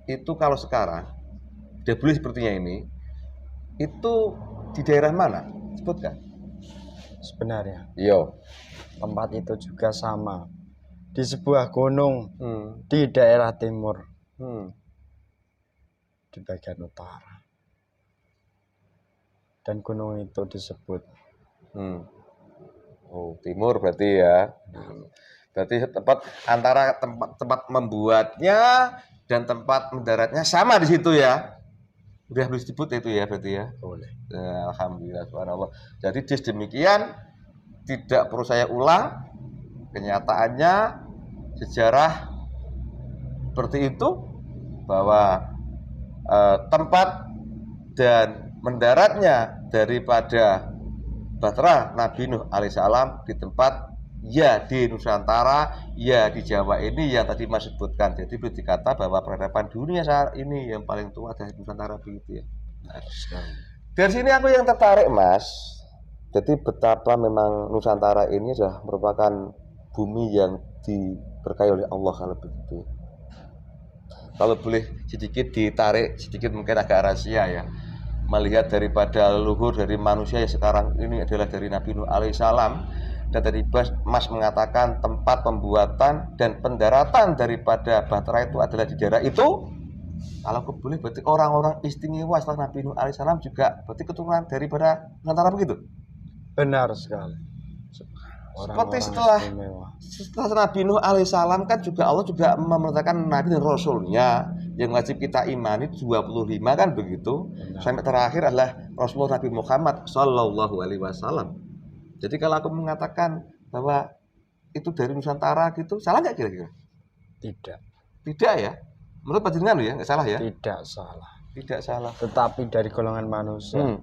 itu kalau sekarang udah boleh sepertinya ini itu di daerah mana? Sebutkan. Sebenarnya Yo. tempat itu juga sama di sebuah gunung di daerah timur di bagian utara, dan gunung itu disebut Oh, timur berarti ya. Berarti tempat antara tempat membuatnya dan tempat mendaratnya sama di situ ya. Udah boleh disebut itu ya berarti ya. boleh. Ya, alhamdulillah subhanallah. Jadi demikian tidak perlu saya ulang. Kenyataannya sejarah seperti itu bahwa tempat dan mendaratnya daripada bahtera Nabi Nuh alaihissalam di tempat ya di Nusantara, ya di Jawa ini yang tadi Mas sebutkan. Jadi boleh dikata bahwa peradaban dunia saat ini yang paling tua adalah Nusantara begitu ya. Nah, dari sini aku yang tertarik Mas. Jadi betapa memang Nusantara ini sudah merupakan bumi yang diberkahi oleh Allah kalau begitu. Kalau boleh sedikit ditarik, sedikit mungkin agak rahasia ya. Melihat daripada leluhur dari manusia yang sekarang ini adalah dari Nabi Nuh alaihissalam. Dan tadi Mas mengatakan tempat pembuatan dan pendaratan daripada bahtera itu adalah di daerah itu. Kalau aku boleh berarti orang-orang istimewa setelah Nabi Nuh alaihissalam juga berarti keturunan daripada Nusantara begitu? Benar sekali. Seperti setelah Nabi Nuh alaihissalam kan juga Allah juga memerintahkan Nabi dan Rasulnya yang wajib kita imani 25 kan begitu. Benar. Sampai terakhir adalah Rasulullah Nabi Muhammad Sallallahu Alaihi Wasallam. Jadi kalau aku mengatakan bahwa itu dari Nusantara gitu, salah nggak kira-kira? Tidak ya. Menurut panjenengan ya, nggak salah ya? Tidak salah. Tidak salah. Tetapi dari golongan manusia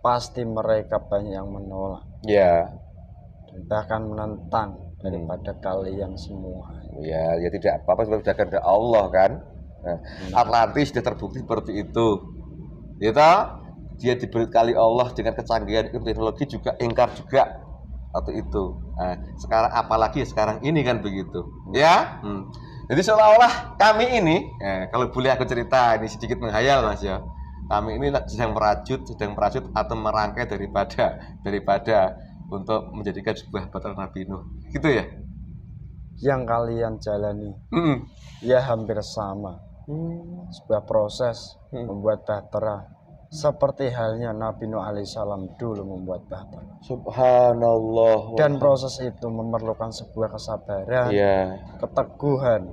pasti mereka banyak yang menolak. Ya. Dan bahkan menentang daripada kalian semua. Ya, ya tidak apa-apa sebab sudah kehendak Allah kan. Nah, Atlantis sudah terbukti seperti itu. Ya toh? Dia diberi Allah dengan kecanggihan ilmu teknologi juga ingkar juga waktu itu. Nah, sekarang apalagi sekarang ini kan begitu. Ya. Jadi seolah-olah kami ini, kalau boleh aku cerita ini sedikit menghayal Mas ya. Kami ini sedang merajut atau merangkai daripada untuk menjadikan sebuah bahtera Nabi Nuh. Gitu ya? Yang kalian jalani ya hampir sama. Sebuah proses membuat bahtera seperti halnya Nabi Nuh alaihissalam dulu membuat bahtera. Subhanallah. Dan proses itu memerlukan sebuah kesabaran, Iya. keteguhan,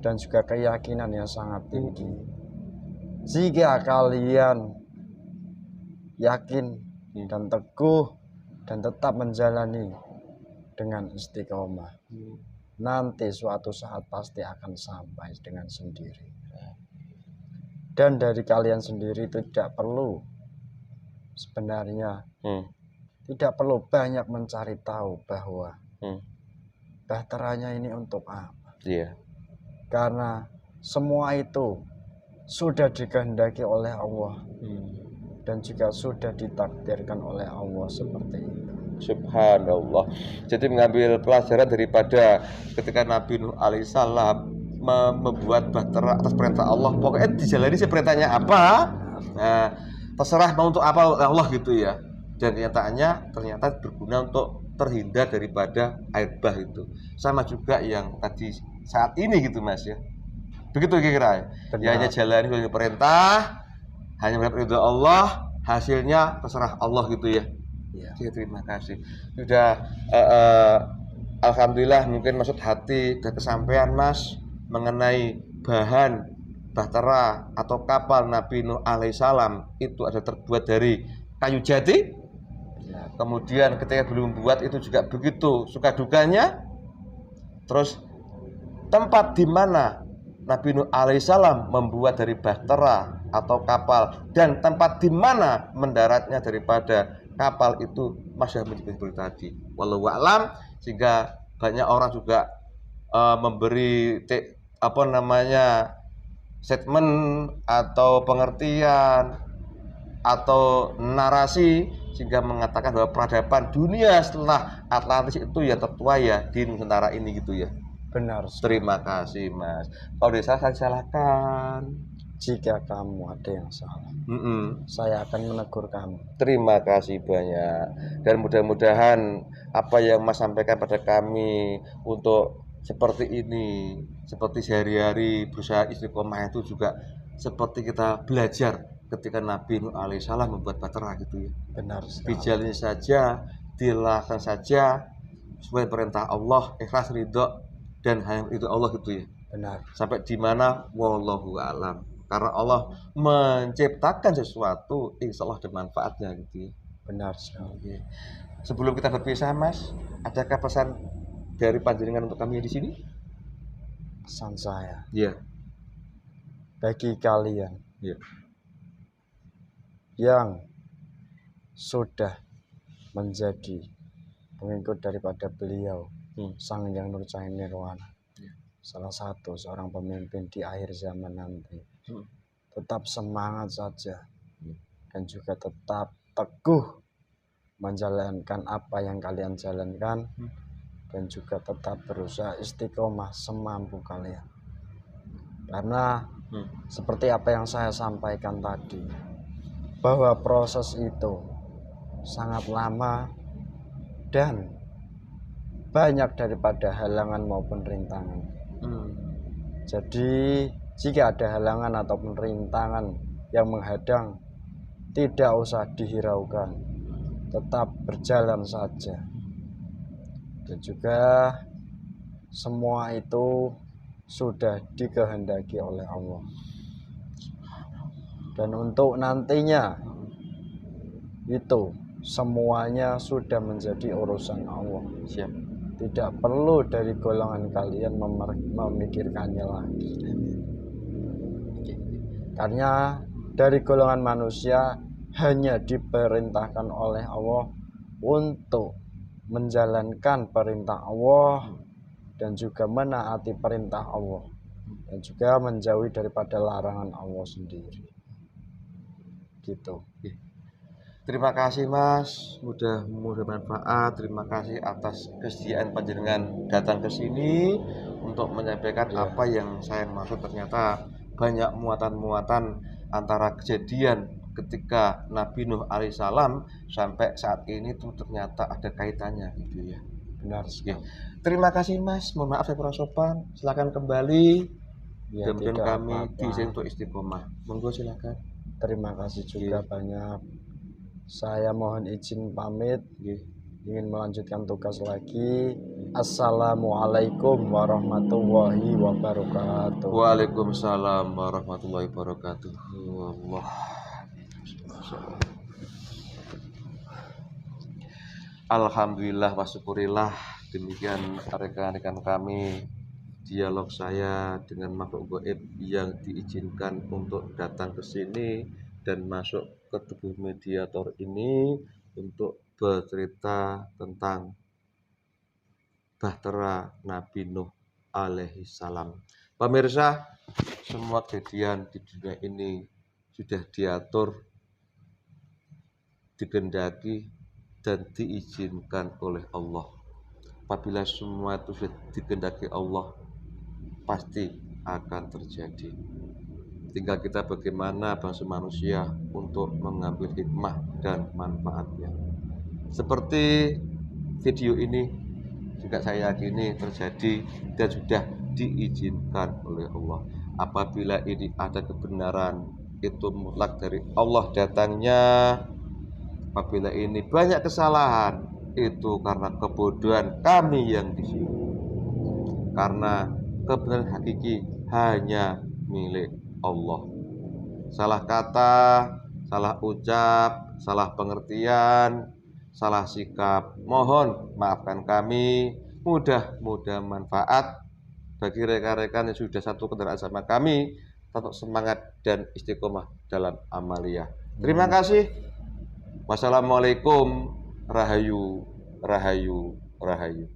dan juga keyakinan yang sangat tinggi. Jika kalian yakin dan teguh dan tetap menjalani dengan istiqomah, nanti suatu saat pasti akan sampai dengan sendiri. Dan dari kalian sendiri tidak perlu sebenarnya tidak perlu banyak mencari tahu bahwa bahteranya ini untuk apa. Iya. Karena semua itu sudah dikehendaki oleh Allah dan juga sudah ditakdirkan oleh Allah seperti itu. Subhanallah. Jadi mengambil pelajaran daripada ketika Nabi Nuh alaihissalam membuat bahtera atas perintah Allah, pokoknya dijalani seperintahnya apa, nah, terserah mau untuk apa Allah gitu ya. Dan kenyataannya ternyata berguna untuk terhindar daripada air bah itu. Sama juga yang tadi saat ini gitu Mas ya. Begitu kira-kira ya, hanya jalani sebagai perintah, hanya mendapat ridho Allah, hasilnya terserah Allah gitu ya. Oke, terima kasih. Sudah alhamdulillah mungkin maksud hati dan kesampaian Mas mengenai bahan bahtera atau kapal Nabi Nuh alaihissalam itu ada terbuat dari kayu jati. Kemudian ketika belum buat itu juga begitu suka dukanya. Terus tempat di mana Nabi Nuh alaihissalam membuat dari bahtera atau kapal dan tempat di mana mendaratnya daripada kapal itu masih seperti tadi. Wallahu a'lam, sehingga banyak orang juga memberi statement atau pengertian atau narasi sehingga mengatakan bahwa peradaban dunia setelah Atlantis itu ya tertua ya di Nusantara ini gitu ya. Benar. Terima kasih Mas. Kalau ada salah saya salahkan. Jika kamu ada yang salah, saya akan menegur kamu. Terima kasih banyak. Dan mudah-mudahan apa yang Mas sampaikan pada kami untuk seperti ini, seperti sehari-hari berusaha istiqomah itu juga seperti kita belajar ketika Nabi Nuh alaihissalam membuat bahtera gitu ya. Benar sekali. Dijalani saja, dilakukan saja sesuai perintah Allah, ikhlas ridho dan hanya itu Allah gitu ya. Benar. Sampai di mana wallahu a'lam. Karena Allah menciptakan sesuatu insya Allah ada manfaatnya gitu ya. Benar sekali. Sebelum kita berpisah Mas, adakah pesan dari panjenengan untuk kami di sini? Pesan saya, bagi kalian yang sudah menjadi pengikut daripada beliau, Sang Hyang Nurcahaya Nirwana, salah satu seorang pemimpin di akhir zaman nanti, tetap semangat saja dan juga tetap teguh menjalankan apa yang kalian jalankan dan juga tetap berusaha istiqomah semampu kalian. Karena seperti apa yang saya sampaikan tadi, bahwa proses itu sangat lama dan banyak daripada halangan maupun rintangan. Jadi jika ada halangan ataupun rintangan yang menghadang, tidak usah dihiraukan, tetap berjalan saja. Dan juga semua itu sudah dikehendaki oleh Allah. Dan untuk nantinya itu semuanya sudah menjadi urusan Allah. Tidak perlu dari golongan kalian memikirkannya lagi. Karena dari golongan manusia hanya diperintahkan oleh Allah untuk menjalankan perintah Allah dan juga menaati perintah Allah dan juga menjauhi daripada larangan Allah sendiri. Gitu. Terima kasih Mas, mudah bermanfaat. Terima kasih atas kesediaan panjenengan datang ke sini untuk menyampaikan apa yang saya maksud. Ternyata banyak muatan-muatan antara kejadian ketika Nabi Nuh alaihissalam sampai saat ini tuh ternyata ada kaitannya gitu ya. Benar sekali. Terima kasih Mas, mohon maaf saya kurang sopan. Silakan kembali. Kemudian kami diizin untuk istiqomah. Monggo silakan. terima kasih juga banyak. Saya mohon izin pamit, ingin melanjutkan tugas lagi. Assalamualaikum warahmatullahi wabarakatuh. Waalaikumsalam warahmatullahi wabarakatuh. Allah. Alhamdulillah wa syukurillah. Demikian rekan-rekan kami, dialog saya dengan makhluk gaib yang diizinkan untuk datang ke sini dan masuk ke tubuh mediator ini untuk bercerita tentang bahtera Nabi Nuh alaihi salam. Pemirsa, semua kejadian di dunia ini sudah diatur, dikehendaki, dan diizinkan oleh Allah. Apabila semua itu sudah dikehendaki Allah, pasti akan terjadi. Tinggal kita bagaimana bangsa manusia untuk mengambil hikmah dan manfaatnya. Seperti video ini juga saya yakini terjadi dan sudah diizinkan oleh Allah. Apabila ini ada kebenaran, itu mutlak dari Allah datangnya. Apabila ini banyak kesalahan, itu karena kebodohan kami yang di sini. Karena kebenaran hakiki hanya milik Allah. Salah kata, salah ucap, salah pengertian, salah sikap, mohon maafkan kami. Mudah-mudahan manfaat bagi rekan-rekan yang sudah satu kendaraan sama kami, tetap semangat dan istiqomah dalam amaliyah. Terima kasih. Wassalamualaikum. Rahayu, rahayu, rahayu.